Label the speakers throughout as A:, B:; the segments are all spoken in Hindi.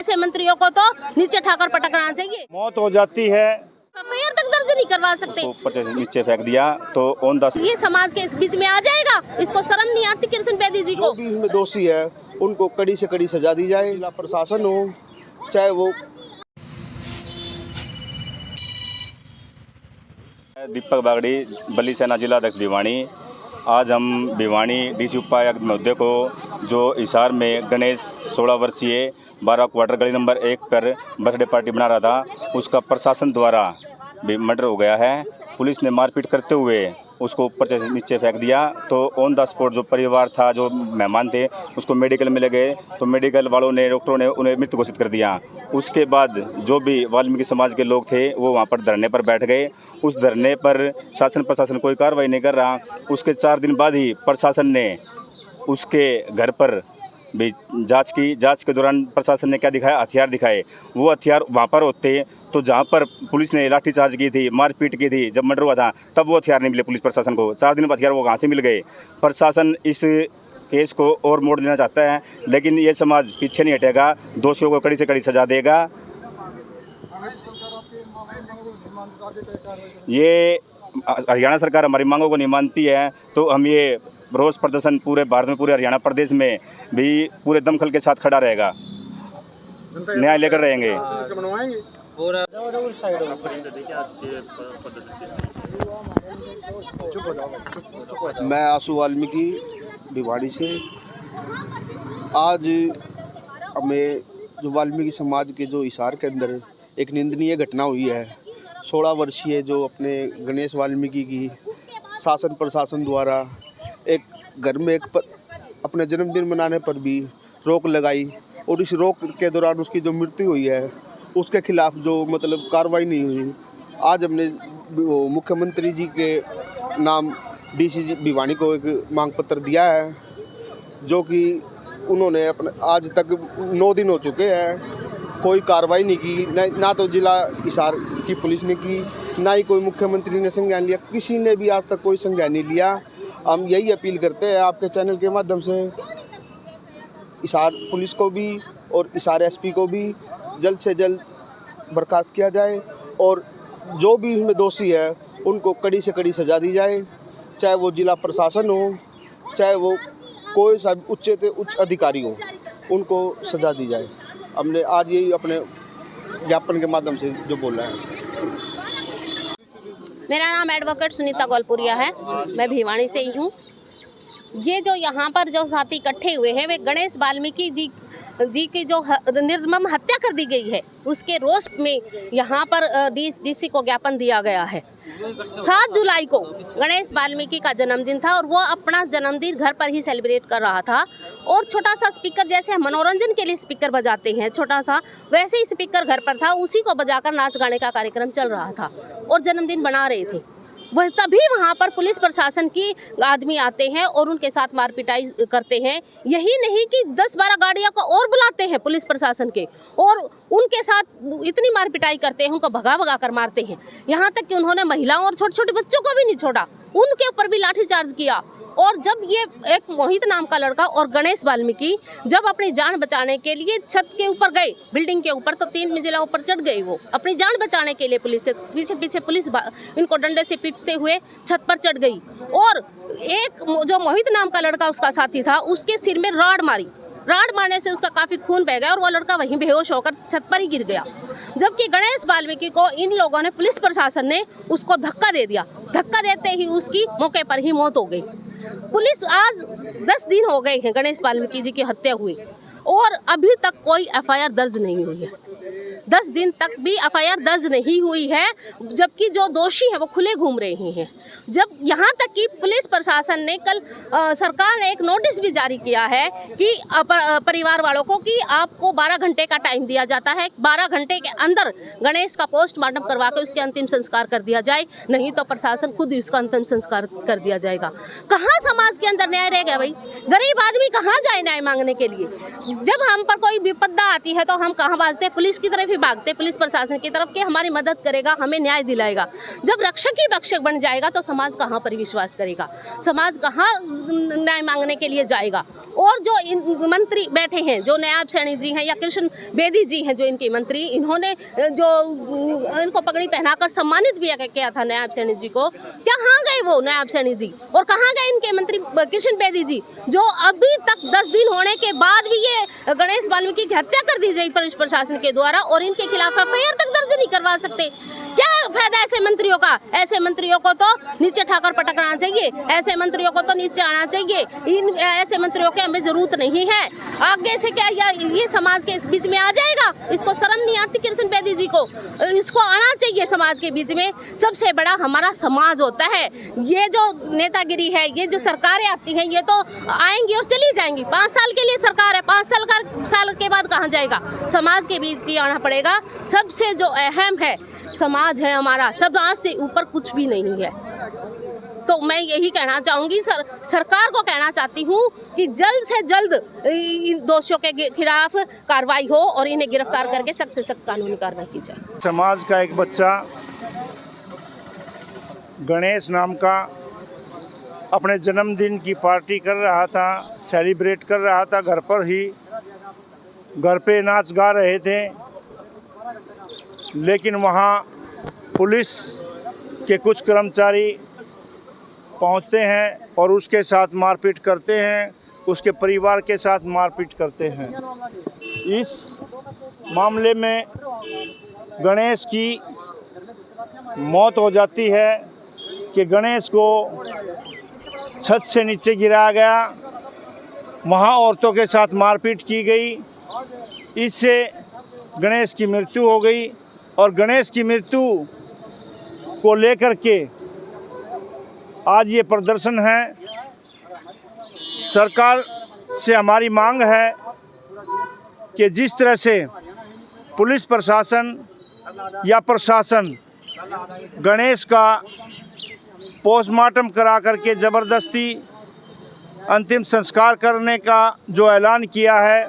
A: ऐसे मंत्रियों को तो नीचे ठाकर पटकना चाहिए।
B: मौत हो जाती है,
A: एफआईआर तक दर्ज नहीं करवा सकते।
B: ऊपर से नीचे फेंक दिया तो ऑन द
A: ये समाज के इस बीच में आ जाएगा, इसको शर्म नहीं आती कृष्ण बेदी जी को।
C: जो भी इसमें दोषी है उनको कड़ी से कड़ी सजा दी जाए। जिला प्रशासन हो चाहे वो।
B: दीपक बागड़ी, बली सेना जिला अध्यक्ष भिवानी। आज हम भिवानी डीसी उपायुक्त महोदय को जो हिसार में गणेश 16 वर्षीय 12 क्वार्टर गली नंबर 1 पर बर्थडे पार्टी बना रहा था, उसका प्रशासन द्वारा भी मर्डर हो गया है। पुलिस ने मारपीट करते हुए उसको ऊपर से नीचे फेंक दिया तो ऑन द स्पॉट जो परिवार था, जो मेहमान थे, उसको मेडिकल में ले गए तो मेडिकल वालों ने, डॉक्टरों ने उन्हें मृत घोषित कर दिया। उसके बाद जो भी वाल्मीकि समाज के लोग थे वो वहाँ पर धरने पर बैठ गए। उस धरने पर शासन प्रशासन कोई कार्रवाई नहीं कर रहा। उसके 4 दिन बाद ही प्रशासन ने उसके घर पर भी जांच की। जांच के दौरान प्रशासन ने क्या दिखाया? हथियार दिखाए। वो हथियार वहाँ पर होते तो जहाँ पर पुलिस ने लाठीचार्ज की थी, मारपीट की थी, जब मर्डर हुआ था तब वो हथियार नहीं मिले पुलिस प्रशासन को। 4 दिन बाद हथियार वो कहाँ से मिल गए? प्रशासन इस केस को और मोड़ देना चाहता है, लेकिन ये समाज पीछे नहीं हटेगा, दोषियों को कड़ी से कड़ी सजा देगा। ये हरियाणा सरकार हमारी मांगों को नहीं मानती है तो हम ये रोष प्रदर्शन पूरे भारत में, पूरे हरियाणा प्रदेश में भी पूरे दमखल के साथ खड़ा रहेगा, न्याय लेकर रहेंगे।
C: मैं आशु वाल्मीकि भिवानी से। आज हमें जो वाल्मीकि समाज के जो हिसार के अंदर एक निंदनीय घटना हुई है। 16 वर्षीय जो अपने गणेश वाल्मीकि की शासन प्रशासन द्वारा एक घर में अपने जन्मदिन मनाने पर भी रोक लगाई और इस रोक के दौरान उसकी जो मृत्यु हुई है उसके खिलाफ जो मतलब कार्रवाई नहीं हुई। आज हमने मुख्यमंत्री जी के नाम डीसी भिवानी को एक मांग पत्र दिया है, जो कि उन्होंने अपने आज तक 9 दिन हो चुके हैं, कोई कार्रवाई नहीं की। ना तो जिला हिसार की पुलिस ने की, ना ही कोई मुख्यमंत्री ने संज्ञान लिया, किसी ने भी आज तक कोई संज्ञान नहीं लिया। हम यही अपील करते हैं आपके चैनल के माध्यम से हिसार पुलिस को भी और हिसार एसपी को भी जल्द से जल्द बर्खास्त किया जाए और जो भी इसमें दोषी है उनको कड़ी से कड़ी सजा दी जाए, चाहे वो जिला प्रशासन हो चाहे वो कोई सा उच्च से उच्च अधिकारी हो, उनको सजा दी जाए। हमने आज यही अपने ज्ञापन के माध्यम से जो बोला है।
A: मेरा नाम एडवोकेट सुनीता गोलपुरिया है, मैं भिवानी से ही हूँ। ये जो यहाँ पर जो साथी इकट्ठे हुए हैं वे गणेश वाल्मीकि जी की जो निर्मम हत्या कर दी गई है उसके रोष में यहाँ पर डीसी को ज्ञापन दिया गया है। 7 जुलाई को गणेश वाल्मीकि का जन्मदिन था और वो अपना जन्मदिन घर पर ही सेलिब्रेट कर रहा था और छोटा सा स्पीकर, जैसे हम मनोरंजन के लिए स्पीकर बजाते हैं छोटा सा, वैसे ही स्पीकर घर पर था, उसी को बजाकर नाच गाने का कार्यक्रम चल रहा था और जन्मदिन बना रहे थे। वह तभी वहाँ पर पुलिस प्रशासन की आदमी आते हैं और उनके साथ मारपिटाई करते हैं। यही नहीं कि 10-12 गाड़ियों को और बुलाते हैं पुलिस प्रशासन के और उनके साथ इतनी मारपिटाई करते हैं, उनको भगा भगा कर मारते हैं। यहाँ तक कि उन्होंने महिलाओं और छोटे छोटे बच्चों को भी नहीं छोड़ा, उनके ऊपर भी लाठीचार्ज किया। और जब ये एक मोहित नाम का लड़का और गणेश वाल्मीकि जब अपनी जान बचाने के लिए छत के ऊपर गए, बिल्डिंग के ऊपर, तो 3 मंजिला ऊपर चढ़ गए वो अपनी जान बचाने के लिए। पुलिस से पीछे पुलिस इनको डंडे से पीटते हुए छत पर चढ़ गई और एक जो मोहित नाम का लड़का उसका साथी था उसके सिर में राड मारने से उसका काफ़ी खून बह गया और वो लड़का वहीं बेहोश होकर छत पर ही गिर गया। जबकि गणेश वाल्मीकि को इन लोगों ने, पुलिस प्रशासन ने उसको धक्का दे दिया। धक्का देते ही उसकी मौके पर ही मौत हो गई। पुलिस आज 10 दिन हो गए हैं गणेश वाल्मीकि जी की हत्या हुई और अभी तक कोई एफआईआर दर्ज नहीं हुई है। 10 दिन तक भी एफआईआर दर्ज नहीं हुई है, जबकि जो दोषी हैं वो खुले घूम रहे हैं। जब यहाँ तक कि पुलिस प्रशासन ने कल सरकार ने एक नोटिस भी जारी किया है कि परिवार वालों को कि आपको 12 घंटे का टाइम दिया जाता है, 12 घंटे के अंदर गणेश का पोस्टमार्टम करवा के उसके अंतिम संस्कार कर दिया जाए, नहीं तो प्रशासन खुद ही उसका अंतिम संस्कार कर दिया जाएगा। कहाँ समाज के अंदर न्याय रह गया भाई? गरीब आदमी कहाँ जाए न्याय मांगने के लिए? जब हम पर कोई विपदा आती है तो हम कहाँ भाजते हैं? पुलिस की तरफ भी भागते पुलिस प्रशासन की तरफ कि हमारी मदद करेगा, हमें न्याय दिलाएगा। जब रक्षक ही भक्षक बन जाएगा तो समाज कहाँ पर विश्वास करेगा, समाज कहाँ न्याय मांगने के लिए जाएगा। और जो मंत्री बैठे हैं, जो नायब सैनी जी हैं या कृष्ण बेदी जी हैं, जो इनके मंत्री, इन्होंने जो इनको पगड़ी पहनाकर सम्मानित भी किया था नायब सैनी जी को, कहाँ गए वो नायब सैनी जी? और कहाँ गए इनके मंत्री कृष्ण बेदी जी, जो अभी तक 10 दिन होने के बाद भी ये गणेश वाल्मीकि की हत्या कर दी गई पुलिस प्रशासन के द्वारा और इनके खिलाफ एफआईआर तक दर्ज नहीं करवा सकते? क्या फायदा ऐसे मंत्रियों का? ऐसे मंत्रियों को तो नीचे ठाकर पटकना चाहिए, ऐसे मंत्रियों को तो नीचे आना चाहिए। इन ऐसे मंत्रियों की हमें जरूरत नहीं है। आगे से क्या ये समाज के बीच में आ जाएगा? इसको शर्म नहीं आती कृष्ण बेदी जी को? इसको आना चाहिए समाज के बीच में। सबसे बड़ा हमारा समाज होता है। ये जो नेतागिरी है, ये जो सरकारें आती हैं, ये तो आएंगी और चली जाएंगी। 5 साल के लिए सरकार है, 5 साल के बाद कहाँ जाएगा? समाज के बीच ही आना पड़ेगा। सबसे जो अहम है समाज है हमारा, समाज से ऊपर कुछ भी नहीं है। तो मैं यही कहना चाहूँगी, सरकार को कहना चाहती हूँ कि जल्द से जल्द इन दोषियों के खिलाफ कार्रवाई हो और इन्हें गिरफ्तार करके सख्त से सख्त कानूनी कार्रवाई की जाए।
D: समाज का एक बच्चा गणेश नाम का अपने जन्मदिन की पार्टी कर रहा था, सेलिब्रेट कर रहा था घर पर ही, घर पे नाच गा रहे थे, लेकिन वहाँ पुलिस के कुछ कर्मचारी पहुँचते हैं और उसके साथ मारपीट करते हैं, उसके परिवार के साथ मारपीट करते हैं। इस मामले में गणेश की मौत हो जाती है कि गणेश को छत से नीचे गिराया गया, वहाँ औरतों के साथ मारपीट की गई, इससे गणेश की मृत्यु हो गई। और गणेश की मृत्यु को लेकर के आज ये प्रदर्शन है। सरकार से हमारी मांग है कि जिस तरह से पुलिस प्रशासन या प्रशासन गणेश का पोस्टमार्टम करा करके ज़बरदस्ती अंतिम संस्कार करने का जो ऐलान किया है,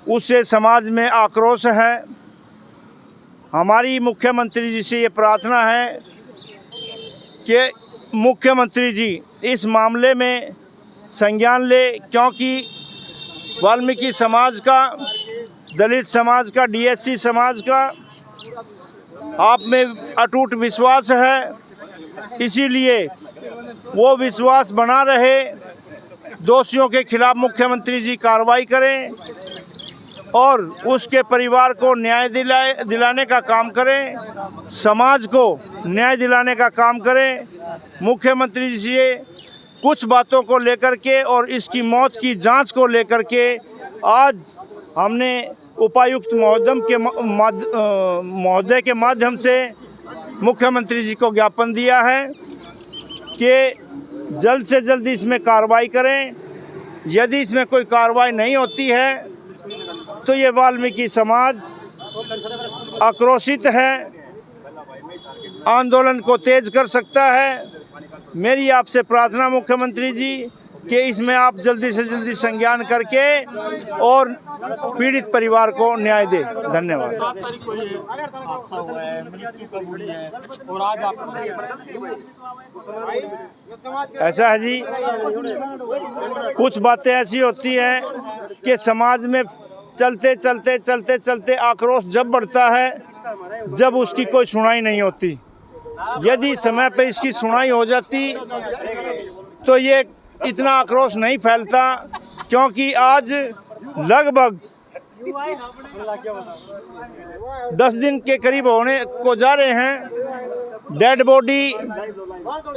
D: उससे समाज में आक्रोश है। हमारी मुख्यमंत्री जी से ये प्रार्थना है कि मुख्यमंत्री जी इस मामले में संज्ञान ले, क्योंकि वाल्मीकि समाज का, दलित समाज का, डीएससी समाज का आप में अटूट विश्वास है, इसीलिए वो विश्वास बना रहे। दोषियों के खिलाफ मुख्यमंत्री जी कार्रवाई करें और उसके परिवार को न्याय दिलाने का काम करें, समाज को न्याय दिलाने का काम करें। मुख्यमंत्री जी से कुछ बातों को लेकर के और इसकी मौत की जांच को लेकर के आज हमने उपायुक्त महोदय के माध्यम से मुख्यमंत्री जी को ज्ञापन दिया है कि जल्द से जल्द इसमें कार्रवाई करें। यदि इसमें कोई कार्रवाई नहीं होती है तो ये वाल्मीकि समाज आक्रोशित है, आंदोलन को तेज कर सकता है। मेरी आपसे प्रार्थना मुख्यमंत्री जी कि इसमें आप जल्दी से जल्दी संज्ञान करके और पीड़ित परिवार को न्याय दें। धन्यवाद।
E: 7 तारीख को ये हादसा हुआ है, मृत्यु कब हुई है और आज आप
D: ऐसा है जी, कुछ बातें ऐसी होती हैं कि समाज में चलते आक्रोश जब बढ़ता है जब उसकी कोई सुनाई नहीं होती। यदि समय पे इसकी सुनाई हो जाती तो ये इतना आक्रोश नहीं फैलता, क्योंकि आज लगभग 10 दिन के करीब होने को जा रहे हैं। डेड बॉडी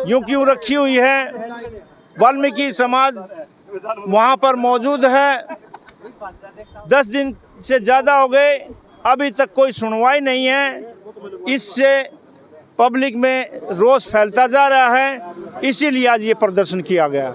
D: यूं क्यों रखी हुई है, वाल्मीकि समाज वहाँ पर मौजूद है। 10 दिन से ज़्यादा हो गए, अभी तक कोई सुनवाई नहीं है। इससे पब्लिक में रोष फैलता जा रहा है, इसीलिए आज ये प्रदर्शन किया गया।